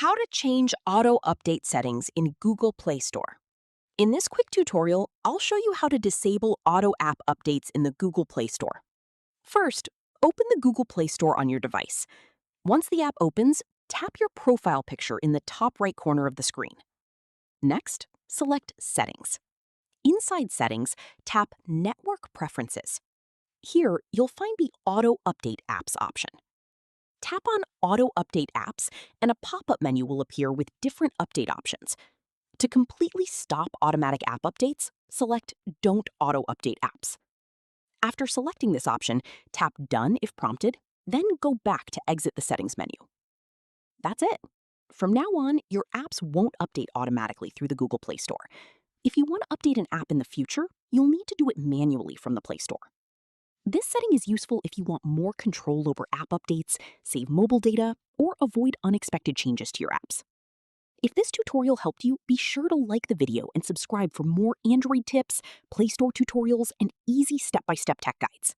How to change auto update settings in Google Play Store. In this quick tutorial, I'll show you how to disable auto app updates in the Google Play Store. First, open the Google Play Store on your device. Once the app opens, tap your profile picture in the top right corner of the screen. Next, select Settings. Inside Settings, tap Network Preferences. Here, you'll find the Auto Update Apps option. Tap on Auto Update Apps, and a pop-up menu will appear with different update options. To completely stop automatic app updates, select Don't Auto Update Apps. After selecting this option, tap Done if prompted, then go back to exit the settings menu. That's it. From now on, your apps won't update automatically through the Google Play Store. If you want to update an app in the future, you'll need to do it manually from the Play Store. This setting is useful if you want more control over app updates, save mobile data, or avoid unexpected changes to your apps. If this tutorial helped you, be sure to like the video and subscribe for more Android tips, Play Store tutorials, and easy step-by-step tech guides.